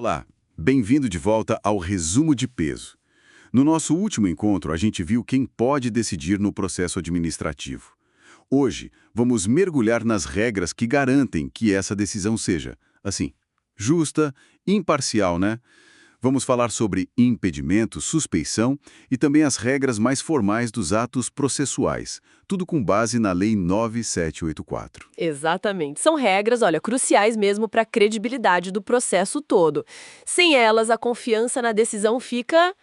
Olá, bem-vindo de volta ao Resumo de Peso. No nosso último encontro, a gente viu quem pode decidir no processo administrativo. Hoje, vamos mergulhar nas regras que garantem que essa decisão seja, assim, justa, imparcial, né? Vamos falar sobre impedimento, suspeição e também as regras mais formais dos atos processuais, tudo com base na Lei 9784. Exatamente. São regras, olha, cruciais mesmo para a credibilidade do processo todo. Sem elas, a confiança na decisão fica,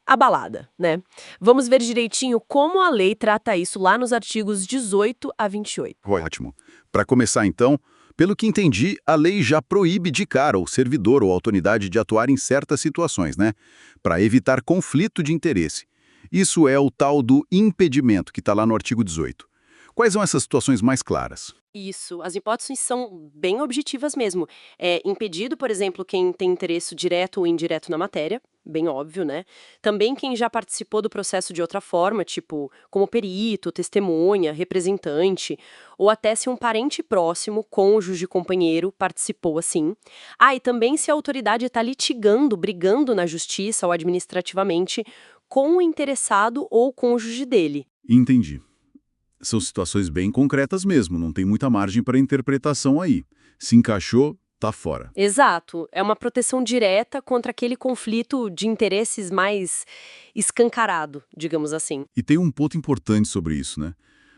abalada, né? Vamos ver direitinho como a lei trata isso lá nos artigos 18 a 28. Ótimo. Para começar, então, pelo que entendi, a lei já proíbe de cara o servidor ou autoridade de atuar em certas situações, né? Para evitar conflito de interesse. Isso é o tal do impedimento, que está lá no artigo 18. Quais são essas situações mais claras? Isso, as hipóteses são bem objetivas mesmo. É impedido, por exemplo, quem tem interesse direto ou indireto na matéria, bem óbvio, né? Também quem já participou do processo de outra forma, tipo como perito, testemunha, representante, ou até se um parente próximo, cônjuge, companheiro, participou assim. Ah, e também se a autoridade está litigando, brigando na justiça ou administrativamente com o interessado ou cônjuge dele. Entendi. São situações bem concretas mesmo, não tem muita margem para interpretação aí. Se encaixou, tá fora. Exato, é uma proteção direta contra aquele conflito de interesses mais escancarado, digamos assim. E tem um ponto importante sobre isso, né?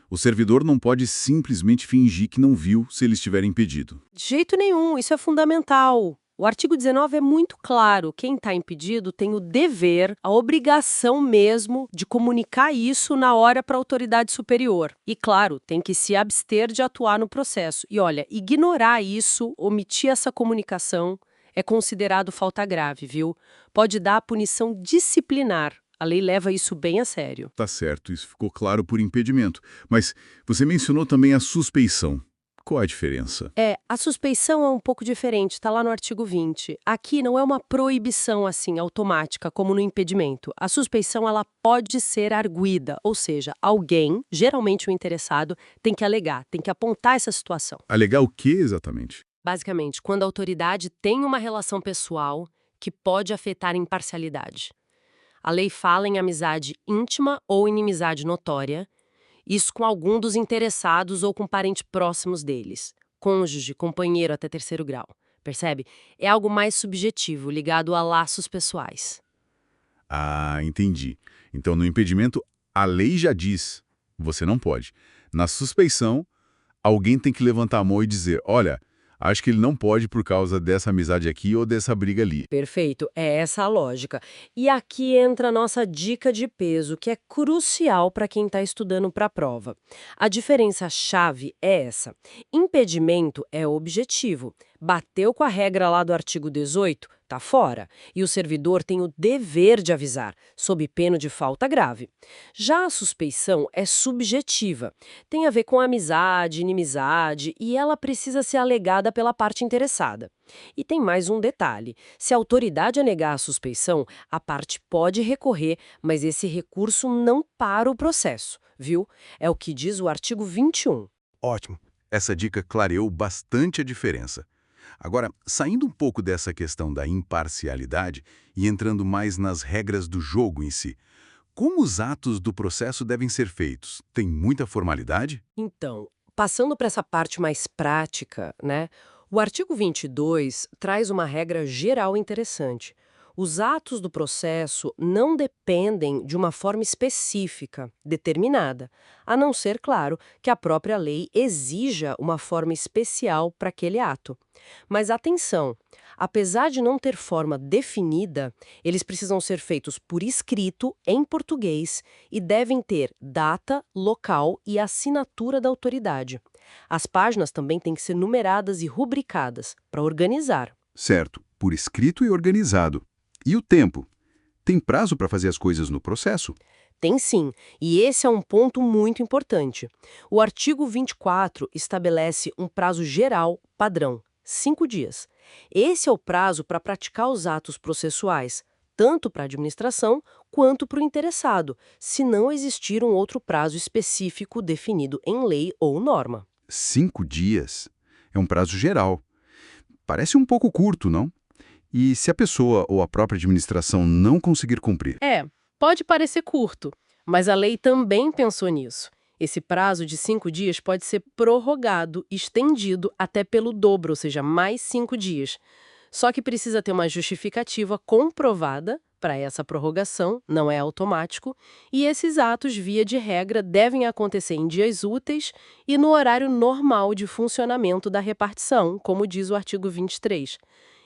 O servidor não pode simplesmente fingir que não viu se ele estiver impedido. De jeito nenhum, isso é fundamental. O artigo 19 é muito claro. Quem está impedido tem o dever, a obrigação mesmo de comunicar isso na hora para a autoridade superior. E, claro, tem que se abster de atuar no processo. E, olha, ignorar isso, omitir essa comunicação, é considerado falta grave, viu? Pode dar punição disciplinar. A lei leva isso bem a sério. Tá certo, isso ficou claro por impedimento. Mas você mencionou também a suspeição. Qual a diferença? A suspeição é um pouco diferente, está lá no artigo 20. Aqui não é uma proibição assim automática, como no impedimento. A suspeição ela pode ser arguida, ou seja, alguém, geralmente o interessado, tem que alegar, tem que apontar essa situação. Alegar o que exatamente? Basicamente, quando a autoridade tem uma relação pessoal que pode afetar a imparcialidade. A lei fala em amizade íntima ou inimizade notória, isso com algum dos interessados ou com parentes próximos deles. Cônjuge, companheiro até terceiro grau. Percebe? É algo mais subjetivo, ligado a laços pessoais. Ah, entendi. Então, no impedimento, a lei já diz, você não pode. Na suspeição, alguém tem que levantar a mão e dizer, olha, acho que ele não pode por causa dessa amizade aqui ou dessa briga ali. Perfeito, é essa a lógica. E aqui entra a nossa dica de peso, que é crucial para quem está estudando para a prova. A diferença-chave é essa. Impedimento é objetivo. Bateu com a regra lá do artigo 18, tá fora. E o servidor tem o dever de avisar, sob pena de falta grave. Já a suspeição é subjetiva. Tem a ver com amizade, inimizade, e ela precisa ser alegada pela parte interessada. E tem mais um detalhe: se a autoridade negar a suspeição, a parte pode recorrer, mas esse recurso não para o processo, viu? É o que diz o artigo 21. Ótimo. Essa dica clareou bastante a diferença. Agora, saindo um pouco dessa questão da imparcialidade e entrando mais nas regras do jogo em si, como os atos do processo devem ser feitos? Tem muita formalidade? Então, passando para essa parte mais prática, né? O artigo 22 traz uma regra geral interessante. Os atos do processo não dependem de uma forma específica, determinada, a não ser, claro, que a própria lei exija uma forma especial para aquele ato. Mas atenção, apesar de não ter forma definida, eles precisam ser feitos por escrito, em português, e devem ter data, local e assinatura da autoridade. As páginas também têm que ser numeradas e rubricadas, para organizar. Certo, por escrito e organizado. E o tempo? Tem prazo para fazer as coisas no processo? Tem sim, e esse é um ponto muito importante. O artigo 24 estabelece um prazo geral padrão, 5 dias. Esse é o prazo para praticar os atos processuais, tanto para a administração quanto para o interessado, se não existir um outro prazo específico definido em lei ou norma. 5 dias? É um prazo geral. Parece um pouco curto, não? E se a pessoa ou a própria administração não conseguir cumprir? Pode parecer curto, mas a lei também pensou nisso. Esse prazo de 5 dias pode ser prorrogado, estendido até pelo dobro, ou seja, mais 5 dias. Só que precisa ter uma justificativa comprovada para essa prorrogação, não é automático, e esses atos, via de regra, devem acontecer em dias úteis e no horário normal de funcionamento da repartição, como diz o artigo 23,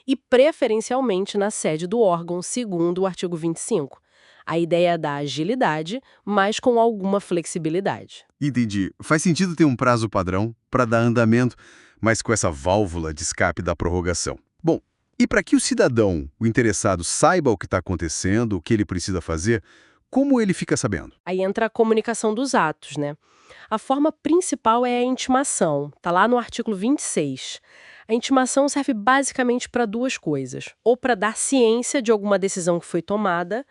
e preferencialmente na sede do órgão, segundo o artigo 25. A ideia é da agilidade, mas com alguma flexibilidade. Entendi. Faz sentido ter um prazo padrão para dar andamento, mas com essa válvula de escape da prorrogação. Bom, e para que o cidadão, o interessado, saiba o que está acontecendo, o que ele precisa fazer, como ele fica sabendo? Aí entra a comunicação dos atos, né? A forma principal é a intimação, tá lá no artigo 26. A intimação serve basicamente para duas coisas: ou para dar ciência de alguma decisão que foi tomada,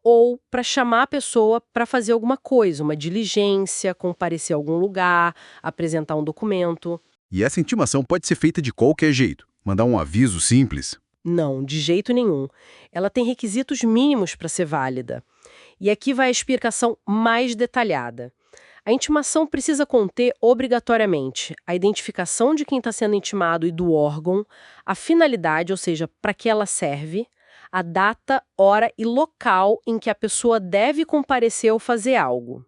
ou para chamar a pessoa para fazer alguma coisa, uma diligência, comparecer a algum lugar, apresentar um documento. E essa intimação pode ser feita de qualquer jeito. Mandar um aviso simples. Não, de jeito nenhum. Ela tem requisitos mínimos para ser válida. E aqui vai a explicação mais detalhada. A intimação precisa conter, obrigatoriamente, a identificação de quem está sendo intimado e do órgão, a finalidade, ou seja, para que ela serve, a data, hora e local em que a pessoa deve comparecer ou fazer algo.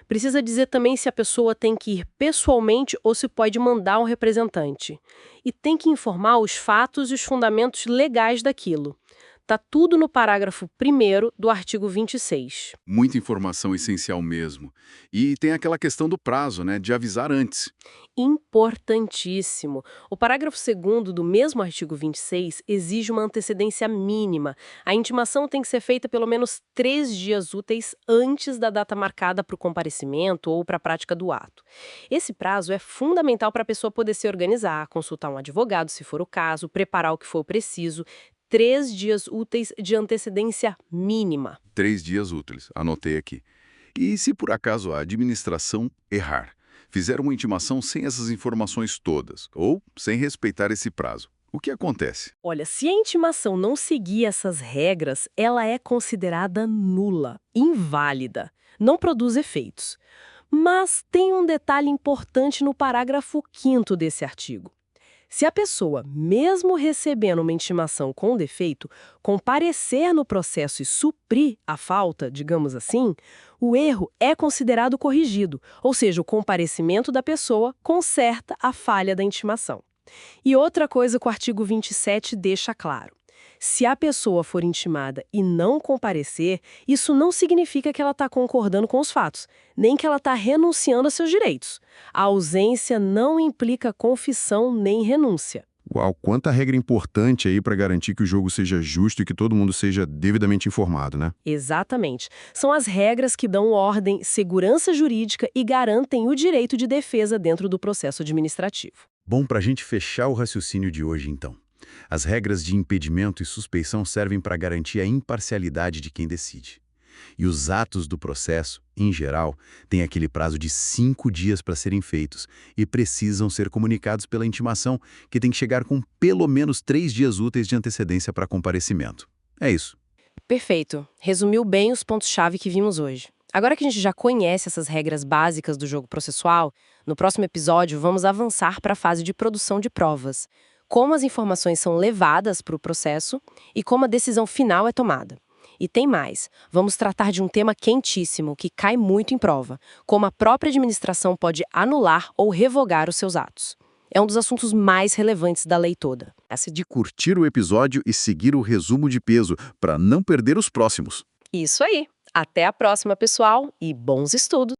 Precisa dizer também se a pessoa tem que ir pessoalmente ou se pode mandar um representante. E tem que informar os fatos e os fundamentos legais daquilo. Tá tudo no parágrafo 1º do artigo 26. Muita informação essencial mesmo. E tem aquela questão do prazo, né, de avisar antes. Importantíssimo. O parágrafo 2º do mesmo artigo 26 exige uma antecedência mínima. A intimação tem que ser feita pelo menos 3 dias úteis antes da data marcada para o comparecimento ou para a prática do ato. Esse prazo é fundamental para a pessoa poder se organizar, consultar um advogado, se for o caso, preparar o que for preciso. 3 dias úteis de antecedência mínima. 3 dias úteis, anotei aqui. E se por acaso a administração errar? Fizer uma intimação sem essas informações todas, ou sem respeitar esse prazo. O que acontece? Olha, se a intimação não seguir essas regras, ela é considerada nula, inválida, não produz efeitos. Mas tem um detalhe importante no parágrafo 5º desse artigo. Se a pessoa, mesmo recebendo uma intimação com defeito, comparecer no processo e suprir a falta, digamos assim, o erro é considerado corrigido, ou seja, o comparecimento da pessoa conserta a falha da intimação. E outra coisa que o artigo 27 deixa claro: se a pessoa for intimada e não comparecer, isso não significa que ela está concordando com os fatos, nem que ela está renunciando a seus direitos. A ausência não implica confissão nem renúncia. Uau, quanta regra importante aí para garantir que o jogo seja justo e que todo mundo seja devidamente informado, né? Exatamente. São as regras que dão ordem, segurança jurídica e garantem o direito de defesa dentro do processo administrativo. Bom, para a gente fechar o raciocínio de hoje, então. As regras de impedimento e suspeição servem para garantir a imparcialidade de quem decide. E os atos do processo, em geral, têm aquele prazo de 5 dias para serem feitos e precisam ser comunicados pela intimação, que tem que chegar com pelo menos 3 dias úteis de antecedência para comparecimento. É isso. Perfeito. Resumiu bem os pontos-chave que vimos hoje. Agora que a gente já conhece essas regras básicas do jogo processual, no próximo episódio vamos avançar para a fase de produção de provas. Como as informações são levadas para o processo e como a decisão final é tomada. E tem mais, vamos tratar de um tema quentíssimo que cai muito em prova, como a própria administração pode anular ou revogar os seus atos. É um dos assuntos mais relevantes da lei toda. Essa de curtir o episódio e seguir o resumo de peso, para não perder os próximos. Isso aí! Até a próxima, pessoal, e bons estudos!